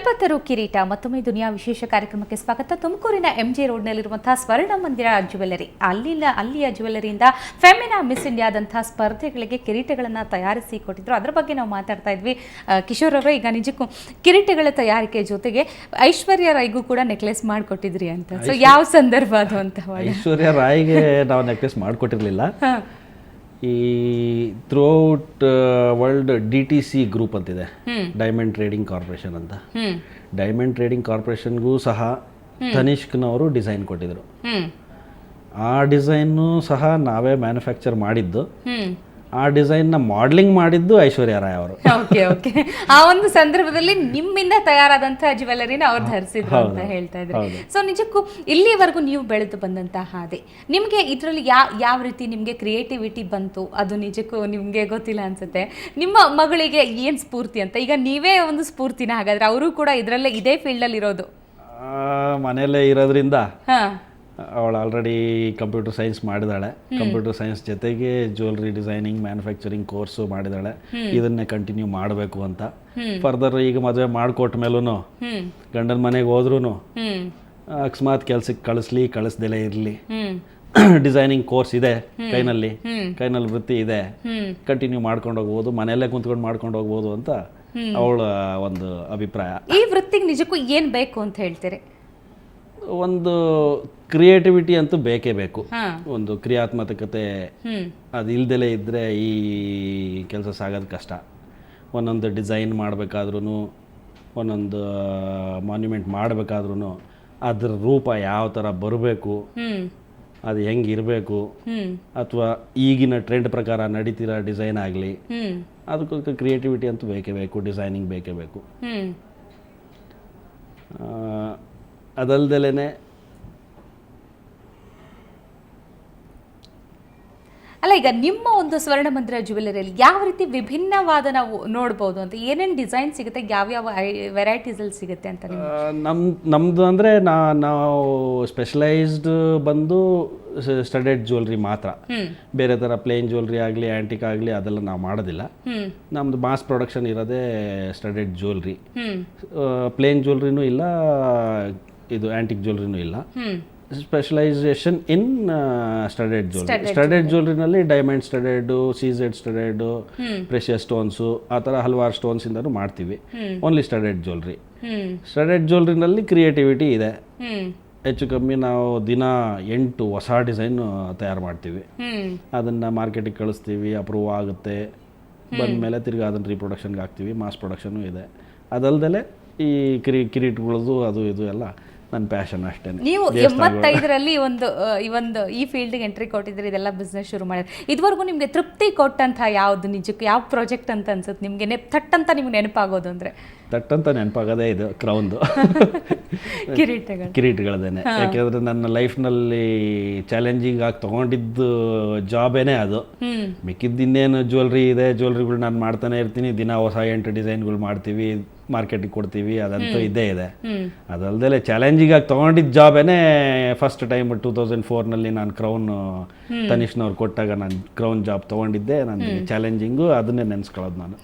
ಕಲ್ಪತರು ಕಿರೀಟ ಮತ್ತೊಮ್ಮೆ ದುನಿಯಾ ವಿಶೇಷ ಕಾರ್ಯಕ್ರಮಕ್ಕೆ ಸ್ವಾಗತ. ತುಮಕೂರಿನ ಎಂಜಿ ರೋಡ್ನಲ್ಲಿರುವಂತಹ ಸ್ವರ್ಣ ಮಂದಿರ ಜ್ಯುವೆಲ್ಲರಿ, ಅಲ್ಲಿಯ ಜ್ಯುವೆಲ್ಲರಿಯಿಂದ ಫೆಮಿನಾ ಮಿಸ್ ಇಂಡಿಯಾದಂತಹ ಸ್ಪರ್ಧೆಗಳಿಗೆ ಕಿರೀಟಗಳನ್ನು ತಯಾರಿಸಿ ಕೊಟ್ಟಿದ್ರು. ಅದರ ಬಗ್ಗೆ ನಾವು ಮಾತಾಡ್ತಾ ಇದ್ವಿ. ಕಿಶೋರ್ ಅವರು, ಈಗ ನಿಜಕ್ಕೂ ಕಿರೀಟಗಳ ತಯಾರಿಕೆ ಜೊತೆಗೆ ಐಶ್ವರ್ಯ ರಾಯ್ಗೂ ಕೂಡ ನೆಕ್ಲೆಸ್ ಮಾಡಿಕೊಟ್ಟಿದ್ರಿ ಅಂತ. ಸೊ ಯಾವ ಸಂದರ್ಭ ಅದು ಅಂತ? ಐಶ್ವರ್ಯ ರಾಯ್ಗೆ ನಾವು ನೆಕ್ಲೆಸ್ ಮಾಡಿಕೊಟ್ಟಿರಲಿಲ್ಲ. ಈ ಥ್ರೂಔಟ್ ವರ್ಲ್ಡ್ DTC ಗ್ರೂಪ್ ಅಂತಿದೆ, ಡೈಮಂಡ್ ಟ್ರೇಡಿಂಗ್ ಕಾರ್ಪೊರೇಷನ್ ಅಂತ. ಡೈಮಂಡ್ ಟ್ರೇಡಿಂಗ್ ಕಾರ್ಪೊರೇಷನ್ಗೂ ಸಹ ತನಿಷ್ಕ್ನವರು ಡಿಸೈನ್ ಕೊಟ್ಟಿದ್ರು. ಆ ಡಿಸೈನು ಸಹ ನಾವೇ ಮ್ಯಾನುಫ್ಯಾಕ್ಚರ್ ಮಾಡಿದ್ದು. ಆ ಡಿಸೈನ್ನ ಮಾಡಲಿಂಗ್ ಮಾಡಿದ್ದು ಐಶ್ವರ್ಯ ರಾಯ್ ಅವರು. ಓಕೆ. ಆ ಒಂದು ಸಂದರ್ಭದಲ್ಲಿ ನಿಮ್ಮಿಂದ ತಯಾರಾದಂತಹ ಜ್ಯುವೆಲ್ಲರಿನ ಅವ್ರು ಧರಿಸಿದ್ರು ಅಂತ ಹೇಳ್ತಾ ಇದ್ರು. ಸೊ ನಿಜಕ್ಕೂ ಇಲ್ಲಿವರೆಗೂ ನೀವು ಬೆಳೆದು ಬಂದಂತಹ ಹಾದಿ, ನಿಮಗೆ ಇದರಲ್ಲಿ ಯಾವ ರೀತಿ ನಿಮಗೆ ಕ್ರಿಯೇಟಿವಿಟಿ ಬಂತು ಅದು ನಿಜಕ್ಕೂ ನಿಮಗೆ ಗೊತ್ತಿಲ್ಲ ಅನ್ಸುತ್ತೆ. ನಿಮ್ಮ ಮಗಳಿಗೆ ಏನು ಸ್ಫೂರ್ತಿ ಅಂತ? ಈಗ ನೀವೇ ಒಂದು ಸ್ಫೂರ್ತಿನ, ಹಾಗಾದ್ರೆ ಅವರು ಕೂಡ ಇದರಲ್ಲೇ ಇದೇ ಫೀಲ್ಡಲ್ಲಿ ಇರೋದು? ಮನೆಯಲ್ಲೇ ಇರೋದ್ರಿಂದ ಅವಳು ಆಲ್ರೆಡಿ ಕಂಪ್ಯೂಟರ್ ಸೈನ್ಸ್ ಮಾಡಿದಾಳೆ. ಕಂಪ್ಯೂಟರ್ ಸೈನ್ಸ್ ಜೊತೆಗೆ ಜ್ಯುವೆಲ್ರಿ ಡಿಸೈನಿಂಗ್ ಮ್ಯಾನುಫ್ಯಾಕ್ಚರಿಂಗ್ ಕೋರ್ಸು ಮಾಡಿದಾಳೆ. ಇದನ್ನೇ ಕಂಟಿನ್ಯೂ ಮಾಡಬೇಕು ಅಂತ. ಫರ್ದರ್ ಈಗ ಮದುವೆ ಮಾಡಿಕೊಟ್ಟ ಮೇಲೂ ಗಂಡನ ಮನೆಗೆ ಹೋದ್ರೂ ಅಕಸ್ಮಾತ್ ಕೆಲ್ಸಕ್ಕೆ ಕಳಿಸ್ದೆಲೇ ಇರಲಿ, ಡಿಸೈನಿಂಗ್ ಕೋರ್ಸ್ ಇದೆ ಕೈನಲ್ಲಿ ವೃತ್ತಿ ಇದೆ, ಕಂಟಿನ್ಯೂ ಮಾಡ್ಕೊಂಡು ಹೋಗ್ಬೋದು, ಮನೆಯಲ್ಲೇ ಕುಂತ್ಕೊಂಡು ಮಾಡ್ಕೊಂಡು ಹೋಗ್ಬೋದು ಅಂತ ಅವಳ ಒಂದು ಅಭಿಪ್ರಾಯ. ಈ ವೃತ್ತಿಗೆ ನಿಜಕ್ಕೂ ಏನು ಬೇಕು ಅಂತ ಹೇಳ್ತೀರಿ? ಒಂದು ಕ್ರಿಯೇಟಿವಿಟಿ ಅಂತೂ ಬೇಕೇ ಬೇಕು. ಒಂದು ಕ್ರಿಯಾತ್ಮಕತೆ ಅದು ಇಲ್ದಲೇ ಇದ್ದರೆ ಈ ಕೆಲಸ ಸಾಗೋದು ಕಷ್ಟ. ಒಂದೊಂದು ಡಿಸೈನ್ ಮಾಡಬೇಕಾದ್ರೂ, ಒಂದೊಂದು ಮಾನ್ಯುಮೆಂಟ್ ಮಾಡಬೇಕಾದ್ರೂ ಅದ್ರ ರೂಪ ಯಾವ ಥರ ಬರಬೇಕು, ಅದು ಹೆಂಗೆ ಇರಬೇಕು, ಅಥವಾ ಈಗಿನ ಟ್ರೆಂಡ್ ಪ್ರಕಾರ ನಡೀತಿರೋ ಡಿಸೈನ್ ಆಗಲಿ, ಅದಕ್ಕೋಸ್ಕರ ಕ್ರಿಯೇಟಿವಿಟಿ ಅಂತೂ ಬೇಕೇ ಬೇಕು, ಡಿಸೈನಿಂಗ್ ಬೇಕೇ ಬೇಕು. ಅದಲ್ದಲೇ ಅಲ್ಲ, ಈಗ ನಿಮ್ಮ ಒಂದು ಸ್ವರ್ಣ ಮಂದಿರ ಜ್ಯುವೆಲ್ಲರಿಯಲ್ಲಿ ಯಾವ ರೀತಿ ವಿಭಿನ್ನವಾದ ನಾವು ನೋಡ್ಬೋದು ಅಂತ? ಏನೇನು ಡಿಸೈನ್ ಸಿಗುತ್ತೆ, ಯಾವ್ಯಾವ ವೆರೈಟೀಸಲ್ಲಿ ಸಿಗುತ್ತೆ ಅಂತ? ನಮ್ಮದು ಅಂದರೆ ನಾವು ಸ್ಪೆಷಲೈಸ್ಡ್ ಬಂದು ಸ್ಟಡೆಡ್ ಜ್ಯುವೆಲ್ರಿ ಮಾತ್ರ. ಬೇರೆ ಥರ ಪ್ಲೇನ್ ಜ್ಯುವೆಲ್ರಿ ಆಗಲಿ ಆ್ಯಂಟಿಕ್ ಆಗಲಿ ಅದೆಲ್ಲ ನಾವು ಮಾಡೋದಿಲ್ಲ. ನಮ್ಮದು ಮಾಸ್ ಪ್ರೊಡಕ್ಷನ್ ಇರೋದೇ ಸ್ಟಡೆಡ್ ಜ್ಯುವೆಲ್ರಿ. ಪ್ಲೇನ್ ಜ್ಯುವೆಲ್ರಿನೂ ಇಲ್ಲ, ಇದು ಆ್ಯಂಟಿಕ್ ಜ್ಯುವೆಲ್ರಿನೂ ಇಲ್ಲ. Specialisation in studded jewellery. Studded ಜ್ಯುವೆಲ್ರಿನಲ್ಲಿ diamond studded, CZ studded, precious stones, ಆ ಥರ ಹಲವಾರು ಸ್ಟೋನ್ಸಿಂದನೂ ಮಾಡ್ತೀವಿ. Only studded jewellery. ಸ್ಟಡೆಡ್ ಜ್ಯುವೆಲ್ರಿನಲ್ಲಿ ಕ್ರಿಯೇಟಿವಿಟಿ ಇದೆ. ಹೆಚ್ಚು ಕಮ್ಮಿ ನಾವು ದಿನ 8 ಹೊಸ ಡಿಸೈನ್ ತಯಾರು ಮಾಡ್ತೀವಿ. ಅದನ್ನು ಮಾರ್ಕೆಟಿಗೆ ಕಳಿಸ್ತೀವಿ, ಅಪ್ರೂವ್ ಆಗುತ್ತೆ, ಬಂದಮೇಲೆ ತಿರ್ಗಿ ಅದನ್ನು ರೀಪ್ರೊಡಕ್ಷನ್ಗೆ ಹಾಕ್ತೀವಿ. ಮಾಸ್ ಪ್ರೊಡಕ್ಷನು ಇದೆ. ಅದಲ್ದಲೇ ಈ ಕಿರೀಟಗಳದು ಅದು ಇದು ಎಲ್ಲ ನನ್ನ ಪ್ಯಾಷನ್ ಅಷ್ಟೇ. ನೀವು 85ರಲ್ಲಿ ಈ ಫೀಲ್ಡ್ಗೆ ಎಂಟ್ರಿ ಕೊಟ್ಟಿದ್ರೆ, ಇದೆಲ್ಲ ಬಿಸ್ನೆಸ್ ಶುರು ಮಾಡಿದ್ರೆ, ಇದುವರೆಗೂ ನಿಮಗೆ ತೃಪ್ತಿ ಕೊಟ್ಟಂಥ ಯಾವುದು, ನಿಜಕ್ಕೂ ಯಾವ ಪ್ರಾಜೆಕ್ಟ್ ಅಂತ ಅನ್ಸುತ್ತೆ ನಿಮಗೆ? ಥಟ್ಟಂತ ನಿಮ್ಗೆ ನೆನಪಾಗೋದು ಅಂದರೆ? ಥಟ್ಟಂತ ನೆನಪಾಗೋದೇ ಇದು ಕ್ರೌನ್ದು ಕಿರೀಟಗಳದೇನೆ. ಯಾಕೆಂದರೆ ನನ್ನ ಲೈಫ್ನಲ್ಲಿ ಚಾಲೆಂಜಿಂಗ್ ಆಗಿ ತೊಗೊಂಡಿದ್ದು ಜಾಬೇನೇ ಅದು. ಮಿಕ್ಕಿದ್ದಿನ್ನೇನು ಜ್ಯುವೆಲ್ರಿ ಇದೆ, ಜ್ಯುವೆಲ್ರಿಗಳು ನಾನು ಮಾಡ್ತಾನೆ ಇರ್ತೀನಿ. ದಿನ ಹೊಸ 8 ಡಿಸೈನ್ಗಳು ಮಾಡ್ತೀವಿ, ಮಾರ್ಕೆಟಿಗೆ ಕೊಡ್ತೀವಿ, ಅದಂತೂ ಇದ್ದೇ ಇದೆ. ಅದಲ್ದಲೇ ಚಾಲೆಂಜಿಂಗ್ ಆಗಿ ತೊಗೊಂಡಿದ್ದ ಜಾಬೇನೇ ಫಸ್ಟ್ ಟೈಮ್ 2004ನಲ್ಲಿ ನಾನು ಕ್ರೌನ್ ತನಿಷ್ನವ್ರು ಕೊಟ್ಟಾಗ ನಾನು ಕ್ರೌನ್ ಜಾಬ್ ತೊಗೊಂಡಿದ್ದೆ. ನನಗೆ ಚಾಲೆಂಜಿಂಗು ಅದನ್ನೇ ನೆನೆಸ್ಕೊಳ್ಳೋದು ನಾನು.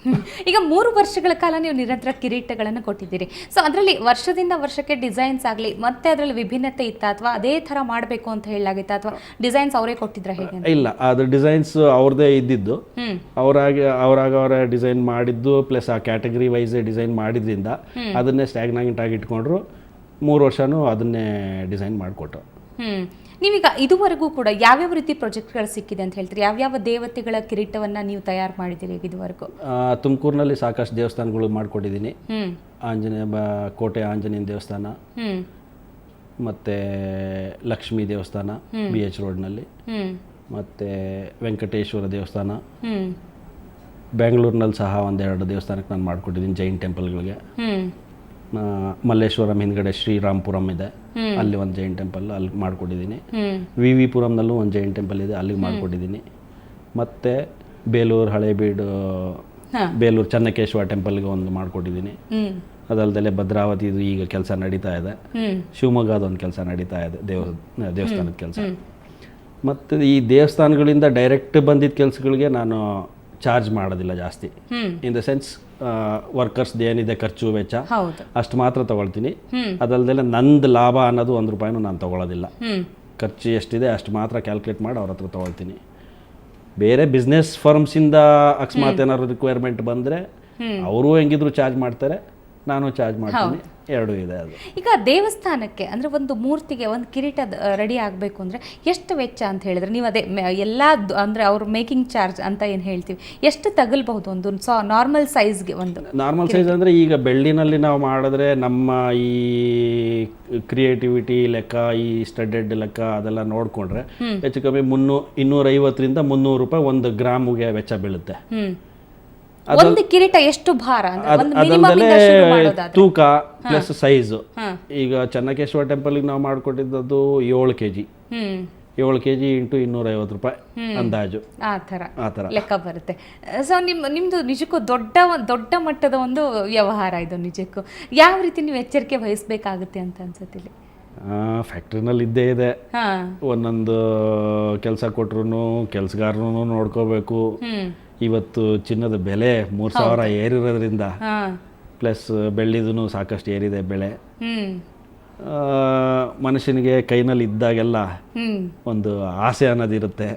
ಈಗ 3 ವರ್ಷಗಳ ಕಾಲ ನೀವು ನಿರಂತರ ಕಿರೀಟಗಳನ್ನು ಕೊಟ್ಟಿದ್ದೀರಿ. ಸೊ ಅದರಲ್ಲಿ ವರ್ಷದಿಂದ ವರ್ಷಕ್ಕೆ ಡಿಸೈನ್ಸ್ ಆಗಲಿ, ಮತ್ತೆ ಅದರಲ್ಲಿ ವಿಭಿನ್ನತೆ ಇತ್ತಾ, ಅಥವಾ ಅದೇ ಥರ ಮಾಡಬೇಕು ಅಂತ ಹೇಳಲಾಗಿತ್ತಾ, ಅಥವಾ ಡಿಸೈನ್ಸ್ ಅವರೇ ಕೊಟ್ಟಿದ್ರ ಹೇಗೆ? ಇಲ್ಲ, ಅದು ಡಿಸೈನ್ಸ್ ಅವ್ರದ್ದೇ ಇದ್ದಿದ್ದು. ಅವರಾಗ ಡಿಸೈನ್ ಮಾಡಿದ್ದು, ಪ್ಲಸ್ ಆ ಕ್ಯಾಟಗರಿ ವೈಸ್ ಡಿಸೈನ್ ಮಾಡಿದ್ರಿಂದ ಅದನ್ನೇ ಸ್ಟ್ಯಾಗ್ನೆಂಟ್ ಆಗಿ ಇಟ್ಕೊಂಡ್ರು. 3 ವರ್ಷನೂ ಅದನ್ನೇ ಡಿಸೈನ್ ಮಾಡಿಕೊಟ್ರು. ನೀವೀಗ ಇದುವರೆಗೂ ಕೂಡ ಯಾವ್ಯಾವ ರೀತಿ ಪ್ರಾಜೆಕ್ಟ್ಗಳು ಸಿಕ್ಕಿದೆ ಅಂತ ಹೇಳ್ತೀರಿ? ಯಾವ್ಯಾವ ದೇವತೆಗಳ ಕಿರೀಟವನ್ನು ನೀವು ತಯಾರು ಮಾಡಿದ್ದೀರಿ ಇದುವರೆಗೂ? ತುಮಕೂರಿನಲ್ಲಿ ಸಾಕಷ್ಟು ದೇವಸ್ಥಾನಗಳು ಮಾಡಿಕೊಟ್ಟಿದ್ದೀನಿ. ಕೋಟೆ ಆಂಜನೇಯ ದೇವಸ್ಥಾನ, ಮತ್ತು ಲಕ್ಷ್ಮೀ ದೇವಸ್ಥಾನ BH ರೋಡ್ನಲ್ಲಿ, ಮತ್ತು ವೆಂಕಟೇಶ್ವರ ದೇವಸ್ಥಾನ, ಬೆಂಗಳೂರಿನಲ್ಲಿ ಸಹ 1-2 ದೇವಸ್ಥಾನಕ್ಕೆ ನಾನು ಮಾಡಿಕೊಟ್ಟಿದ್ದೀನಿ, ಜೈನ್ ಟೆಂಪಲ್ಗಳಿಗೆ. ಮಲ್ಲೇಶ್ವರಂ ಹಿಂದ್ಗಡೆ ಶ್ರೀರಾಮ್ಪುರಂ ಇದೆ, ಅಲ್ಲಿ ಒಂದು ಜೈನ್ ಟೆಂಪಲ್, ಅಲ್ಲಿ ಮಾಡಿಕೊಟ್ಟಿದ್ದೀನಿ. VV ಪುರಂನಲ್ಲೂ ಒಂದು ಜೈನ್ ಟೆಂಪಲ್ ಇದೆ, ಅಲ್ಲಿಗೆ ಮಾಡಿಕೊಟ್ಟಿದ್ದೀನಿ. ಮತ್ತು ಬೇಲೂರು ಬೇಲೂರು ಚೆನ್ನಕೇಶ್ವರ ಟೆಂಪಲ್ಗೆ ಒಂದು ಮಾಡಿಕೊಟ್ಟಿದ್ದೀನಿ. ಅದಲ್ಲದೆ ಭದ್ರಾವತಿದು ಈಗ ಕೆಲಸ ನಡೀತಾ ಇದೆ. ಶಿವಮೊಗ್ಗದ ಒಂದು ಕೆಲಸ ನಡೀತಾ ಇದೆ, ದೇವಸ್ಥಾನದ ಕೆಲಸ. ಮತ್ತು ಈ ದೇವಸ್ಥಾನಗಳಿಂದ ಡೈರೆಕ್ಟ್ ಬಂದಿದ್ದ ಕೆಲಸಗಳಿಗೆ ನಾನು ಚಾರ್ಜ್ ಮಾಡೋದಿಲ್ಲ ಜಾಸ್ತಿ. ಇನ್ ದ ಸೆನ್ಸ್ ವರ್ಕರ್ಸ್ ಏನಿದೆ ಖರ್ಚು ವೆಚ್ಚ ಅಷ್ಟು ಮಾತ್ರ ತಗೊಳ್ತೀನಿ. ಅದಲ್ದಲೆ ನಂದು ಲಾಭ ಅನ್ನೋದು 1 ರೂಪಾಯಿನೂ ನಾನು ತಗೊಳ್ಳೋದಿಲ್ಲ. ಖರ್ಚು ಎಷ್ಟಿದೆ ಅಷ್ಟು ಮಾತ್ರ ಕ್ಯಾಲ್ಕುಲೇಟ್ ಮಾಡಿ ಅವ್ರ ಹತ್ರ ತೊಗೊಳ್ತೀನಿ. ಬೇರೆ ಬಿಸ್ನೆಸ್ ಫರ್ಮ್ಸಿಂದ ಅಕಸ್ಮಾತ್ ಏನಾದ್ರು ರಿಕ್ವೈರ್ಮೆಂಟ್ ಬಂದರೆ ಅವರು ಹೆಂಗಿದ್ರು ಚಾರ್ಜ್ ಮಾಡ್ತಾರೆ, ನಾನು ಚಾರ್ಜ್ ಮಾಡ್ತೀನಿ. ಎರಡೂ ಇದೆ. ಅದು ಈಗ ದೇವಸ್ಥಾನಕ್ಕೆ ಅಂದರೆ ಒಂದು ಮೂರ್ತಿಗೆ ಒಂದು ಕಿರೀಟ ರೆಡಿ ಆಗಬೇಕು ಅಂದರೆ ಎಷ್ಟು ವೆಚ್ಚ ಅಂತ ಹೇಳಿದ್ರೆ ನೀವು ಅದೇ ಎಲ್ಲ ಅಂದರೆ ಅವ್ರ ಮೇಕಿಂಗ್ ಚಾರ್ಜ್ ಅಂತ ಏನು ಹೇಳ್ತೀವಿ, ಎಷ್ಟು ತಗಲ್ಬಹುದು ಒಂದು ನಾರ್ಮಲ್ ಸೈಜ್ಗೆ? ಒಂದು ನಾರ್ಮಲ್ ಸೈಜ್ ಅಂದರೆ ಈಗ ಬೆಳ್ಳಿನಲ್ಲಿ ನಾವು ಮಾಡಿದ್ರೆ ನಮ್ಮ ಈ ಕ್ರಿಯೇಟಿವಿಟಿ ಲೆಕ್ಕ, ಈ ಸ್ಟಡೆಡ್ ಲೆಕ್ಕ ಅದೆಲ್ಲ ನೋಡಿಕೊಂಡ್ರೆ ಹೆಚ್ಚು ಕಮ್ಮಿ 250ರಿಂದ 300 ರೂಪಾಯಿ 1 ಗ್ರಾಮ್ಗೆ ವೆಚ್ಚ ಬೀಳುತ್ತೆ. ಒಂದು ಕಿರೀಟ ಎಷ್ಟು ಭಾರ? ಅದಲ್ಲದೆ ತೂಕ ಪ್ಲಸ್ ಸೈಜು. ಈಗ ಚೆನ್ನಕೇಶ್ವರ ಟೆಂಪಲ್ಗೆ ನಾವು ಮಾಡಿಕೊಟ್ಟಿದ್ದು 7 kg. 7 kg ಇಂಟು 250 ರೂಪಾಯಿ ಅಂದಾಜು ಆ ಥರ ಲೆಕ್ಕ ಬರುತ್ತೆ. ಸೊ ನಿಮ್ಮದು ನಿಜಕ್ಕೂ ದೊಡ್ಡ ಮಟ್ಟದ ಒಂದು ವ್ಯವಹಾರ ಇದು. ನಿಜಕ್ಕೂ ಯಾವ ರೀತಿ ನೀವು ಎಚ್ಚರಿಕೆ ವಹಿಸಬೇಕಾಗುತ್ತೆ ಅಂತ ಅನ್ಸುತ್ತಿಲ್ಲ? ಫ್ಯಾಕ್ಟ್ರಿನಲ್ಲಿ ಇದ್ದೇ ಇದೆ. ಒಂದೊಂದು ಕೆಲಸ ಕೊಟ್ರು ಕೆಲಸಗಾರನು ನೋಡ್ಕೋಬೇಕು. ಇವತ್ತು ಚಿನ್ನದ ಬೆಲೆ 3000 ಏರಿರೋದ್ರಿಂದ ಪ್ಲಸ್ ಬೆಳ್ಳಿದೂ ಸಾಕಷ್ಟು ಏರಿದೆ ಬೆಳೆ. ಮನುಷ್ಯನಿಗೆ ಕೈನಲ್ಲಿ ಇದ್ದಾಗೆಲ್ಲ ಒಂದು ಆಸೆ ಅನ್ನೋದಿರುತ್ತೆ.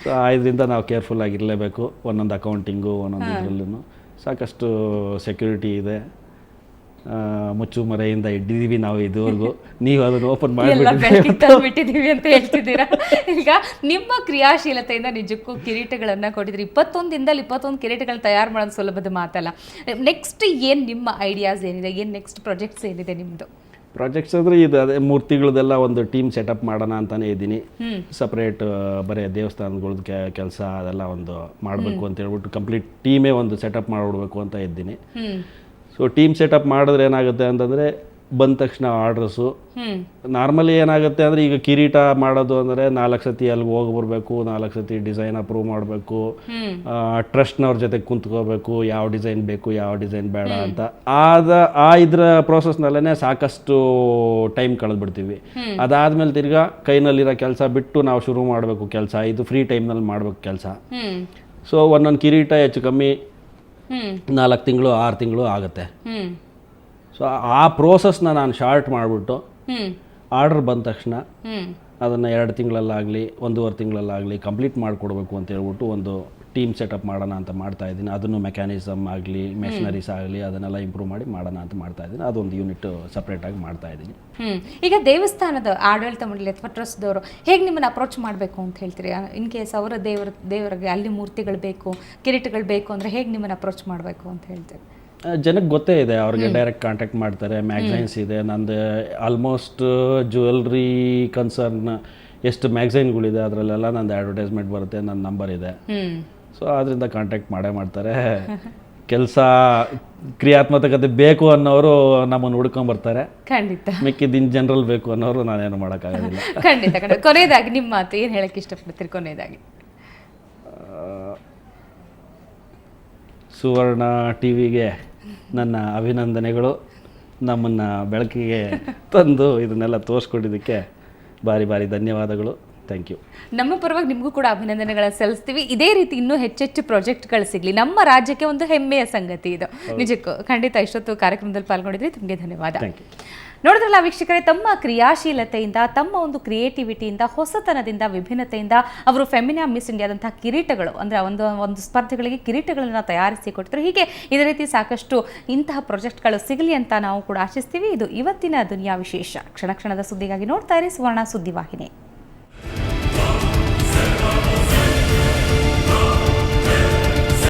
ಸೊ ಇದರಿಂದ ನಾವು ಕೇರ್ಫುಲ್ ಆಗಿರಲೇಬೇಕು. ಒಂದೊಂದು ಅಕೌಂಟಿಂಗು ಒಂದೊಂದು ಇದರಲ್ಲೂ ಸಾಕಷ್ಟು ಸೆಕ್ಯೂರಿಟಿ ಇದೆ. ಮುಚ್ಚುಮರೆಯಿಂದ ಇಟ್ಟಿದ್ದೀವಿ ನಾವು ಇದುವರೆಗೂ. ನೀವು ಅದನ್ನು ಓಪನ್ ಮಾಡಿಬಿಟ್ಟಿದ್ದೀವಿ ಅಂತ ಹೇಳ್ತಿದ್ದೀರಾ. ಈಗ ನಿಮ್ಮ ಕ್ರಿಯಾಶೀಲತೆಯಿಂದ ನಿಜಕ್ಕೂ ಕಿರೀಟಗಳನ್ನು ಕೊಟ್ಟಿದ್ರಿ. 21 ದಿನದಲ್ಲಿ 21 ಕಿರೀಟಗಳನ್ನ ತಯಾರು ಮಾಡೋದು ಸುಲಭದ ಮಾತಲ್ಲ. ನೆಕ್ಸ್ಟ್ ಏನು ನಿಮ್ಮ ಐಡಿಯಾಸ್ ಏನಿದೆ, ಏನು ನೆಕ್ಸ್ಟ್ ಪ್ರಾಜೆಕ್ಟ್ಸ್ ಏನಿದೆ ನಿಮ್ಮದು? ಪ್ರಾಜೆಕ್ಟ್ಸ್ ಅಂದರೆ ಇದು ಅದೇ ಮೂರ್ತಿಗಳದೆಲ್ಲ ಒಂದು ಟೀಮ್ ಸೆಟಪ್ ಮಾಡೋಣ ಅಂತಲೇ ಇದ್ದೀನಿ. ಸಪ್ರೇಟ್ ಬರೀ ದೇವಸ್ಥಾನಗಳದ್ದು ಕೆಲಸ ಅದೆಲ್ಲ ಒಂದು ಮಾಡಬೇಕು ಅಂತ ಹೇಳ್ಬಿಟ್ಟು ಕಂಪ್ಲೀಟ್ ಟೀಮೇ ಒಂದು ಸೆಟಪ್ ಮಾಡಿಬಿಡ್ಬೇಕು ಅಂತ ಇದ್ದೀನಿ. ಸೊ ಟೀಮ್ ಸೆಟಪ್ ಮಾಡಿದ್ರೆ ಏನಾಗುತ್ತೆ ಅಂತಂದರೆ ಬಂದ ತಕ್ಷಣ ಆರ್ಡ್ರಸ್ಸು ನಾರ್ಮಲಿ ಏನಾಗುತ್ತೆ ಅಂದರೆ ಈಗ ಕಿರೀಟ ಮಾಡೋದು ಅಂದರೆ 4 ಸತಿ ಅಲ್ಲಿಗೆ ಹೋಗಿ ಬರಬೇಕು, 4 ಸತಿ ಡಿಸೈನ್ ಅಪ್ರೂವ್ ಮಾಡಬೇಕು, ಟ್ರಸ್ಟ್ನವ್ರ ಜೊತೆ ಕುಂತ್ಕೋಬೇಕು, ಯಾವ ಡಿಸೈನ್ ಬೇಕು ಯಾವ ಡಿಸೈನ್ ಬೇಡ ಅಂತ. ಇದ್ರ ಪ್ರೋಸೆಸ್ನಲ್ಲೇ ಸಾಕಷ್ಟು ಟೈಮ್ ಕಳೆದ್ಬಿಡ್ತೀವಿ. ಅದಾದಮೇಲೆ ತಿರ್ಗಾ ಕೈನಲ್ಲಿರೋ ಕೆಲಸ ಬಿಟ್ಟು ನಾವು ಶುರು ಮಾಡಬೇಕು ಕೆಲಸ. ಇದು ಫ್ರೀ ಟೈಮ್ನಲ್ಲಿ ಮಾಡಬೇಕು ಕೆಲಸ. ಸೊ ಒಂದೊಂದು ಕಿರೀಟ ಹೆಚ್ಚು ಕಮ್ಮಿ 4 ತಿಂಗಳು 6 ತಿಂಗಳು ಆಗುತ್ತೆ. ಸೊ ಆ ಪ್ರೋಸೆಸ್ನ ನಾನು ಶಾರ್ಟ್ ಮಾಡಿಬಿಟ್ಟು ಆರ್ಡರ್ ಬಂದ ತಕ್ಷಣ ಅದನ್ನು 2 ತಿಂಗಳಲ್ಲಾಗಲಿ 1.5 ತಿಂಗಳಲ್ಲಾಗಲಿ ಕಂಪ್ಲೀಟ್ ಮಾಡಿಕೊಡ್ಬೇಕು ಅಂತ ಹೇಳ್ಬಿಟ್ಟು ಒಂದು ಟೀಮ್ ಸೆಟಪ್ ಮಾಡೋಣ ಅಂತ ಮಾಡ್ತಾ ಇದ್ದೀನಿ. ಅದನ್ನು ಮೆಕ್ಯಾನಿಸಮ್ ಆಗಲಿ ಮೆಷಿನರೀಸ್ ಆಗಲಿ ಅದನ್ನೆಲ್ಲ ಇಂಪ್ರೂವ್ ಮಾಡಿ ಮಾಡೋಣ ಅಂತ ಮಾಡ್ತಾ ಇದ್ದೀನಿ. ಅದೊಂದು ಯೂನಿಟ್ ಸಪ್ರೇಟಾಗಿ ಮಾಡ್ತಾ ಇದ್ದೀನಿ. ಈಗ ದೇವಸ್ಥಾನದ ಆಡಳಿತ ಮಂಡಳಿ ಅಥವಾ ಟ್ರಸ್ಟ್ದವರು ಹೇಗೆ ನಿಮ್ಮನ್ನು ಅಪ್ರೋಚ್ ಮಾಡಬೇಕು ಅಂತ ಹೇಳ್ತೀರಿ? ಇನ್ ಕೇಸ್ ಅವರ ದೇವರಿಗೆ ಅಲ್ಲಿ ಮೂರ್ತಿಗಳು ಬೇಕು, ಕಿರೀಟಗಳು ಬೇಕು ಅಂದರೆ ಹೇಗೆ ನಿಮ್ಮನ್ನು ಅಪ್ರೋಚ್ ಮಾಡಬೇಕು ಅಂತ ಹೇಳ್ತೀರಿ? ಜನಕ್ಕೆ ಗೊತ್ತೇ ಇದೆ, ಅವ್ರಿಗೆ ಡೈರೆಕ್ಟ್ ಕಾಂಟ್ಯಾಕ್ಟ್ ಮಾಡ್ತಾರೆ. ಮ್ಯಾಗ್ಝೈನ್ಸ್ ಇದೆ ನಂದು. ಆಲ್ಮೋಸ್ಟ್ ಜ್ಯುವೆಲ್ರಿ ಕನ್ಸರ್ನ್ ಎಷ್ಟು ಮ್ಯಾಗ್ಝೈನ್ಗಳಿದೆ ಅದರಲ್ಲೆಲ್ಲ ನಂದು ಅಡ್ವರ್ಟೈಸ್ಮೆಂಟ್ ಬರುತ್ತೆ, ನನ್ನ ನಂಬರ್ ಇದೆ. ಸೊ ಅದರಿಂದ ಕಾಂಟ್ಯಾಕ್ಟ್ ಮಾಡೇ ಮಾಡ್ತಾರೆ. ಕೆಲಸ ಕ್ರಿಯಾತ್ಮಕತೆ ಬೇಕು ಅನ್ನೋರು ನಮ್ಮನ್ನು ಹುಡ್ಕೊಂಬರ್ತಾರೆ. ಖಂಡಿತ. ಮಿಕ್ಕಿದ್ದಿನ ಜನರಲ್ ಬೇಕು ಅನ್ನೋರು ನಾನೇನು ಮಾಡೋಕ್ಕಾಗೋದಿಲ್ಲ. ಖಂಡಿತ. ಕೊನೆಯದಾಗಿ ನಿಮ್ಮ ಮಾತು ಏನು ಹೇಳಕ್ಕೆ ಇಷ್ಟಪಡ್ತೀರಿ? ಕೊನೆಯದಾಗಿ ಸುವರ್ಣ ಟಿವಿಗೆ ನನ್ನ ಅಭಿನಂದನೆಗಳು. ನಮ್ಮನ್ನು ಬೆಳಕಿಗೆ ತಂದು ಇದನ್ನೆಲ್ಲ ತೋರಿಸ್ಕೊಟ್ಟಿದ್ದಕ್ಕೆ ಭಾರಿ ಧನ್ಯವಾದಗಳು. Thank you. ನಮ್ಮ ಪರವಾಗಿ ನಿಮಗೂ ಕೂಡ ಅಭಿನಂದನೆಗಳನ್ನು ಸಲ್ಲಿಸ್ತೀವಿ. ಇದೇ ರೀತಿ ಇನ್ನೂ ಹೆಚ್ಚೆಚ್ಚು ಪ್ರಾಜೆಕ್ಟ್ಗಳು ಸಿಗಲಿ. ನಮ್ಮ ರಾಜ್ಯಕ್ಕೆ ಒಂದು ಹೆಮ್ಮೆಯ ಸಂಗತಿ ಇದು. ನಿಜಕ್ಕೂ ಖಂಡಿತ. ಇಷ್ಟೊತ್ತು ಕಾರ್ಯಕ್ರಮದಲ್ಲಿ ಪಾಲ್ಗೊಂಡಿದ್ರಿ, ನಿಮಗೆ ಧನ್ಯವಾದ. ನೋಡಿದ್ರಲ್ಲ ವೀಕ್ಷಕರೇ, ತಮ್ಮ ಕ್ರಿಯಾಶೀಲತೆಯಿಂದ, ತಮ್ಮ ಒಂದು ಕ್ರಿಯೇಟಿವಿಟಿಯಿಂದ, ಹೊಸತನದಿಂದ, ವಿಭಿನ್ನತೆಯಿಂದ ಅವರು ಫೆಮಿನಾ ಮಿಸ್ ಇಂಡಿಯಾದಂತಹ ಕಿರೀಟಗಳು ಅಂದರೆ ಒಂದು ಸ್ಪರ್ಧೆಗಳಿಗೆ ಕಿರೀಟಗಳನ್ನು ತಯಾರಿಸಿ ಕೊಡ್ತಾರೆ. ಹೀಗೆ ಇದೇ ರೀತಿ ಸಾಕಷ್ಟು ಇಂತಹ ಪ್ರಾಜೆಕ್ಟ್ಗಳು ಸಿಗಲಿ ಅಂತ ನಾವು ಕೂಡ ಆಶಿಸ್ತೀವಿ. ಇದು ಇವತ್ತಿನ ದುನಿಯಾ ವಿಶೇಷ. ಕ್ಷಣ ಕ್ಷಣದ ಸುದ್ದಿಗಾಗಿ ನೋಡ್ತಾ ಇರಿ ಸುವರ್ಣ ಸುದ್ದಿವಾಹಿನಿ.